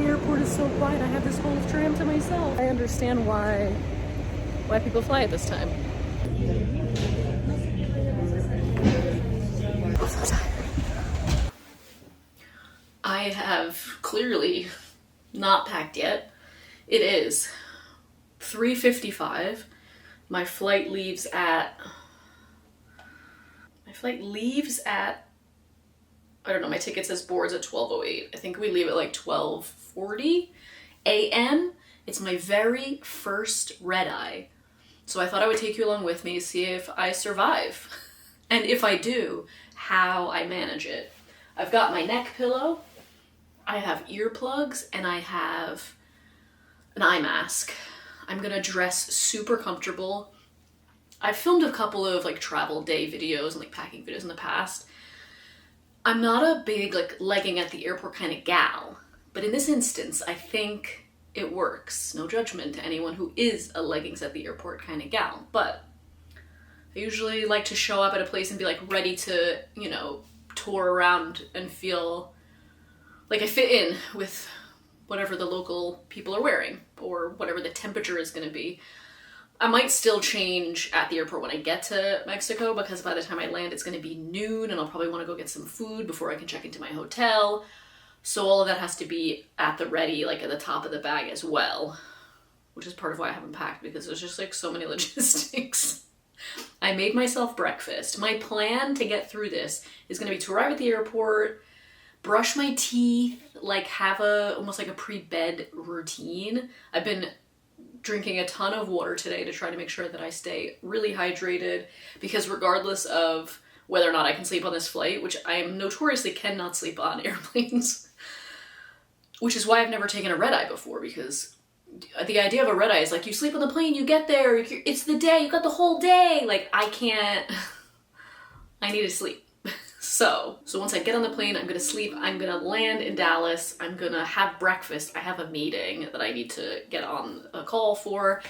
the airport is so quiet. I have this whole tram to myself. I understand why people fly at this time. I'm so tired. I have clearly not packed yet. It is 3:55. My flight leaves at I don't know, my ticket says boards at 12:08. I think we leave at like 12:40 a.m. It's my very first red eye. So I thought I would take you along with me to see if I survive. And if I do, how I manage it. I've got my neck pillow, I have earplugs, and I have an eye mask. I'm gonna dress super comfortable. I've filmed a couple of like travel day videos and like packing videos in the past. I'm not a big like legging at the airport kind of gal, but in this instance, I think it works. No judgment to anyone who is a leggings at the airport kind of gal, but I usually like to show up at a place and be like ready to, you know, tour around and feel like I fit in with whatever the local people are wearing or whatever the temperature is going to be. I might still change at the airport when I get to Mexico because by the time I land it's going to be noon and I'll probably want to go get some food before I can check into my hotel. So all of that has to be at the ready, like at the top of the bag as well, which is part of why I haven't packed because there's just like so many logistics. I made myself breakfast. My plan to get through this is going to be to arrive at the airport, brush my teeth, like have almost like a pre-bed routine. I've been drinking a ton of water today to try to make sure that I stay really hydrated because regardless of whether or not I can sleep on this flight, which I notoriously cannot sleep on airplanes, which is why I've never taken a red eye before, because the idea of a red eye is like you sleep on the plane, you get there, it's the day, you got the whole day. Like I can't, I need to sleep. So once I get on the plane, I'm gonna sleep, I'm gonna land in Dallas, I'm gonna have breakfast, I have a meeting that I need to get on a call for,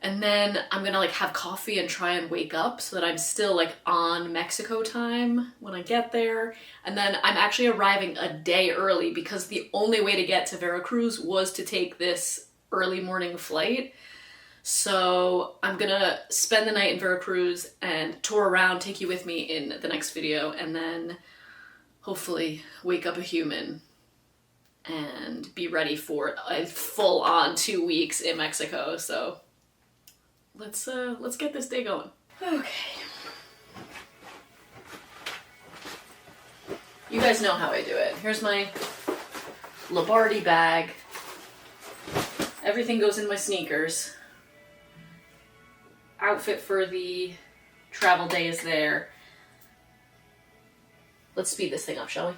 and then I'm gonna like have coffee and try and wake up so that I'm still like on Mexico time when I get there. And then I'm actually arriving a day early because the only way to get to Veracruz was to take this early morning flight. So I'm gonna spend the night in Veracruz and tour around, take you with me in the next video, and then hopefully wake up a human and be ready for a full-on 2 weeks in Mexico. So let's get this day going. Okay. You guys know how I do it. Here's my Labardi bag. Everything goes in my sneakers. Outfit for the travel day is there. Let's speed this thing up, shall we?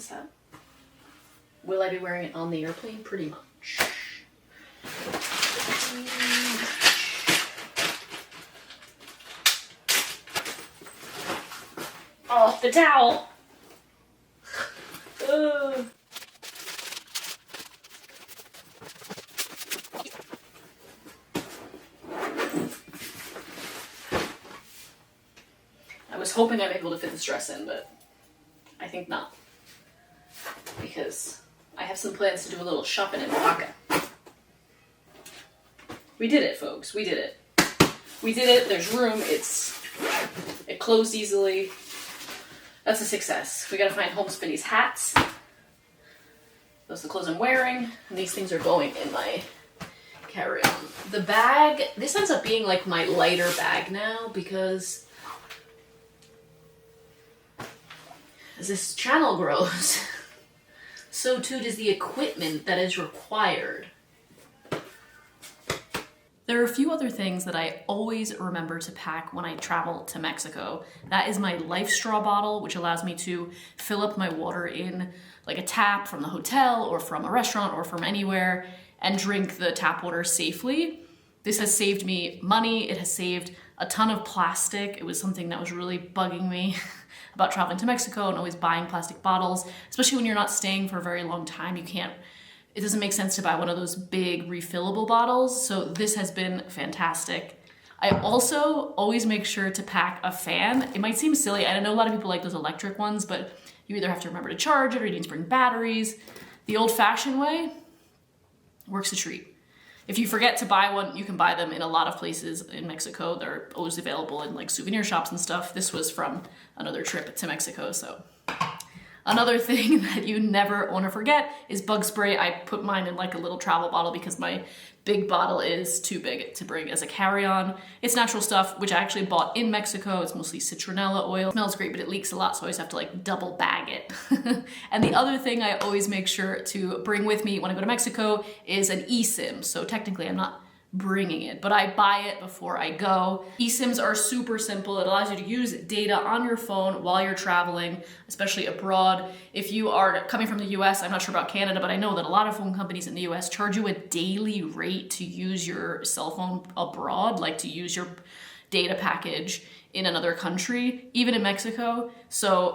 Hat. Will I be wearing it on the airplane? Pretty much. Oh, the towel! I was hoping I'd be able to fit this dress in, but I think not. Because I have some plans to do a little shopping in Oaxaca. We did it, folks. We did it. We did it. There's room. It closed easily. That's a success. We gotta find Homespinny's hats. Those are the clothes I'm wearing. And these things are going in my carry-on. The bag, this ends up being like my lighter bag now because as this channel grows, so too does the equipment that is required. There are a few other things that I always remember to pack when I travel to Mexico. That is my Life Straw bottle, which allows me to fill up my water in like a tap from the hotel or from a restaurant or from anywhere and drink the tap water safely. This has saved me money. It has saved a ton of plastic. It was something that was really bugging me about traveling to Mexico and always buying plastic bottles, especially when you're not staying for a very long time. It doesn't make sense to buy one of those big refillable bottles. So this has been fantastic. I also always make sure to pack a fan. It might seem silly. I know a lot of people like those electric ones, but you either have to remember to charge it or you need to bring batteries. The old-fashioned way works a treat. If you forget to buy one, you can buy them in a lot of places in Mexico. They're always available in like souvenir shops and stuff. This was from another trip to Mexico, so. Another thing that you never want to forget is bug spray. I put mine in like a little travel bottle because my big bottle is too big to bring as a carry-on. It's natural stuff, which I actually bought in Mexico. It's mostly citronella oil. It smells great, but it leaks a lot, so I always have to like double bag it. And the other thing I always make sure to bring with me when I go to Mexico is an eSIM. So technically I'm not bringing it, but I buy it before I go. eSIMs are super simple. It allows you to use data on your phone while you're traveling, especially abroad. If you are coming from the US, I'm not sure about Canada, but I know that a lot of phone companies in the US charge you a daily rate to use your cell phone abroad, like to use your data package in another country, even in Mexico. So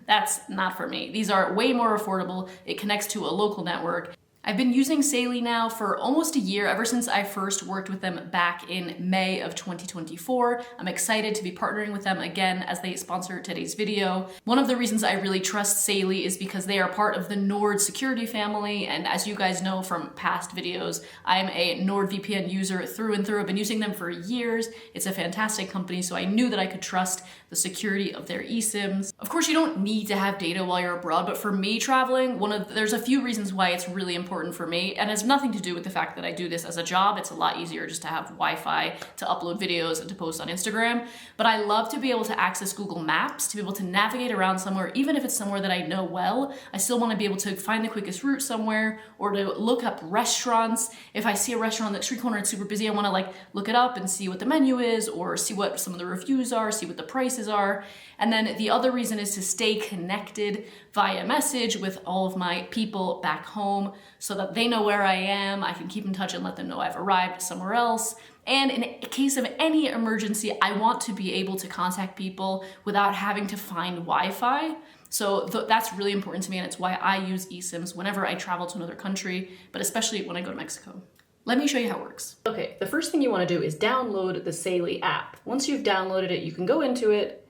that's not for me. These are way more affordable. It connects to a local network. I've been using Saily now for almost a year, ever since I first worked with them back in May of 2024. I'm excited to be partnering with them again as they sponsor today's video. One of the reasons I really trust Saily is because they are part of the Nord security family, and as you guys know from past videos, I'm a NordVPN user through and through. I've been using them for years. It's a fantastic company, so I knew that I could trust the security of their eSIMs. Of course, you don't need to have data while you're abroad, but for me traveling, there's a few reasons why it's really important for me, and it has nothing to do with the fact that I do this as a job. It's a lot easier just to have Wi-Fi to upload videos and to post on Instagram, but I love to be able to access Google Maps, to be able to navigate around somewhere, even if it's somewhere that I know well. I still want to be able to find the quickest route somewhere, or to look up restaurants. If I see a restaurant on the street corner, it's super busy, I want to like look it up and see what the menu is, or see what some of the reviews are, see what the prices are. And then the other reason is to stay connected via message with all of my people back home so that they know where I am. I can keep in touch and let them know I've arrived somewhere else. And in case of any emergency, I want to be able to contact people without having to find Wi-Fi. So that's really important to me, and it's why I use eSIMs whenever I travel to another country, but especially when I go to Mexico. Let me show you how it works. Okay, the first thing you want to do is download the Saily app. Once you've downloaded it, you can go into it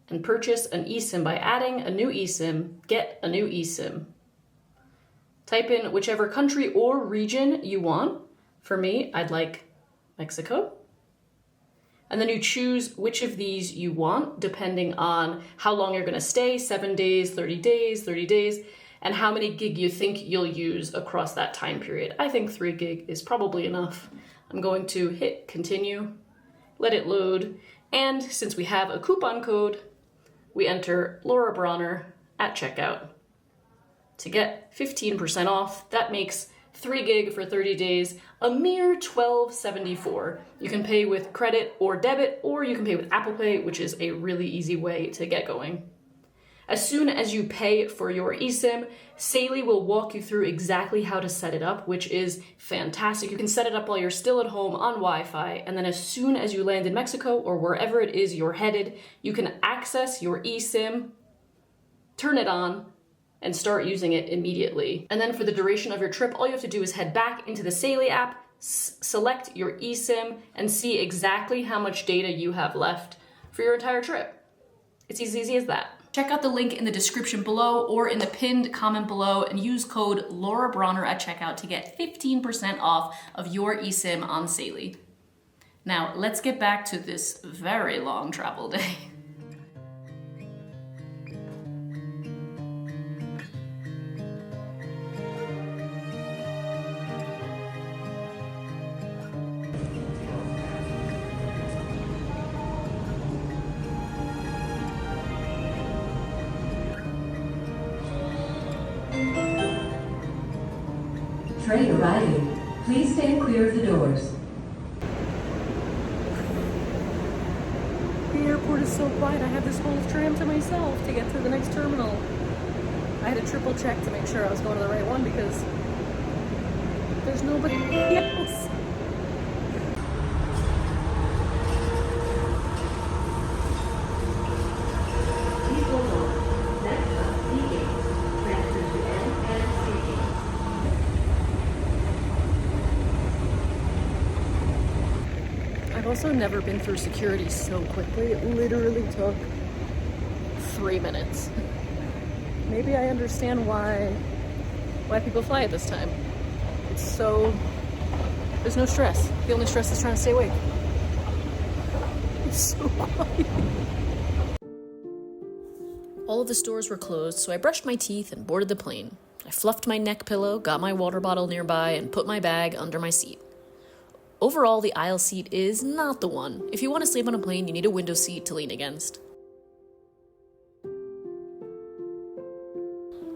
and purchase an eSIM by adding a new eSIM, get a new eSIM. Type in whichever country or region you want. For me, I'd like Mexico. And then you choose which of these you want, depending on how long you're gonna stay, 7 days, 30 days, and how many gig you think you'll use across that time period. I think 3 gig is probably enough. I'm going to hit continue, let it load, and since we have a coupon code, we enter Laura Bronner at checkout to get 15% off. That makes 3 gig for 30 days, a mere $12.74. You can pay with credit or debit, or you can pay with Apple Pay, which is a really easy way to get going. As soon as you pay for your eSIM, Saily will walk you through exactly how to set it up, which is fantastic. You can set it up while you're still at home on Wi-Fi, and then as soon as you land in Mexico or wherever it is you're headed, you can access your eSIM, turn it on, and start using it immediately. And then for the duration of your trip, all you have to do is head back into the Saily app, select your eSIM, and see exactly how much data you have left for your entire trip. It's as easy as that. Check out the link in the description below or in the pinned comment below and use code Laura Bronner at checkout to get 15% off of your eSIM on Saily. Now, let's get back to this very long travel day. Train arriving. Please stand clear of the doors. The airport is so quiet. I have this whole tram to myself to get to the next terminal. I had to triple check to make sure I was going to the right one because there's nobody else. I've also never been through security so quickly. It literally took 3 minutes. Maybe I understand why people fly at this time. It's so, there's no stress. The only stress is trying to stay awake. It's so quiet. All of the stores were closed, so I brushed my teeth and boarded the plane. I fluffed my neck pillow, got my water bottle nearby, and put my bag under my seat. Overall, the aisle seat is not the one. If you want to sleep on a plane, you need a window seat to lean against.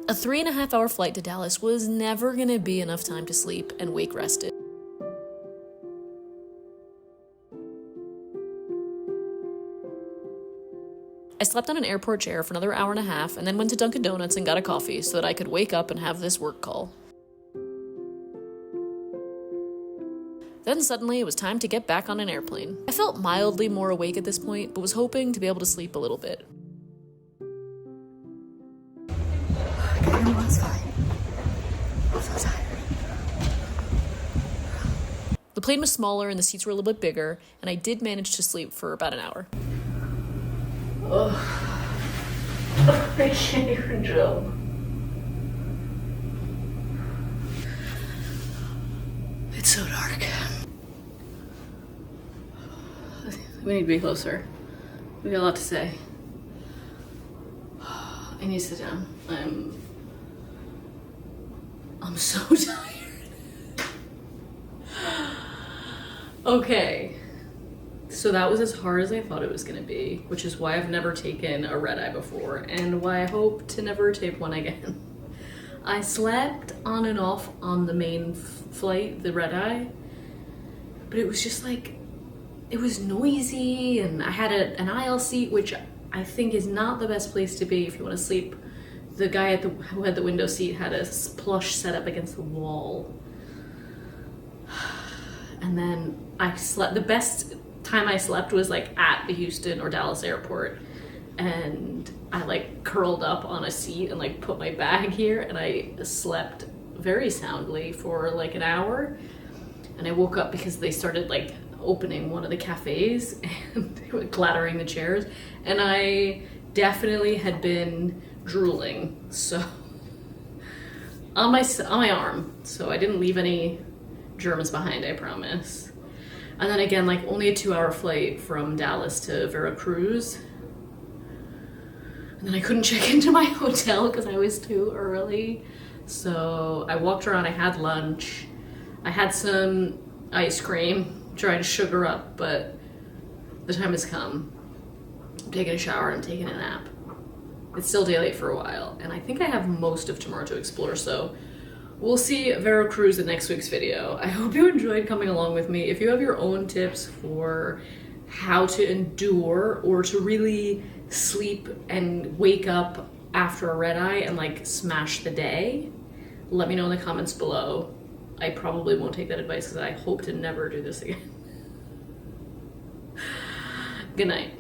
A 3.5-hour flight to Dallas was never going to be enough time to sleep and wake rested. I slept on an airport chair for another hour and a half and then went to Dunkin' Donuts and got a coffee so that I could wake up and have this work call. Then suddenly it was time to get back on an airplane. I felt mildly more awake at this point, but was hoping to be able to sleep a little bit. Okay, was fine. I'm so tired. The plane was smaller and the seats were a little bit bigger, and I did manage to sleep for about an hour. Oh, I can't even jump. It's so dark. We need to be closer. We got a lot to say. I need to sit down. I'm so tired. Okay. So that was as hard as I thought it was gonna be, which is why I've never taken a red eye before and why I hope to never take one again. I slept on and off on the main flight, the red eye, but it was just like, it was noisy, and I had an aisle seat, which I think is not the best place to be if you want to sleep. The guy who had the window seat had a plush set up against the wall. And then I slept, the best time I slept was like at the Houston or Dallas airport, and I like curled up on a seat and like put my bag here, and I slept very soundly for like an hour. And I woke up because they started like opening one of the cafes and they were clattering the chairs, and I definitely had been drooling so on my arm, so I didn't leave any germs behind, I promise. And then again, like only a 2-hour flight from Dallas to Veracruz, and then I couldn't check into my hotel because I was too early, so I walked around. I had lunch, I had some ice cream, trying to sugar up, but the time has come. I'm taking a shower and I'm taking a nap. It's still daylight for a while, and I think I have most of tomorrow to explore, so we'll see Veracruz in next week's video. I hope you enjoyed coming along with me. If you have your own tips for how to endure or to really sleep and wake up after a red eye and like smash the day, let me know in the comments below. I probably won't take that advice because I hope to never do this again. Good night.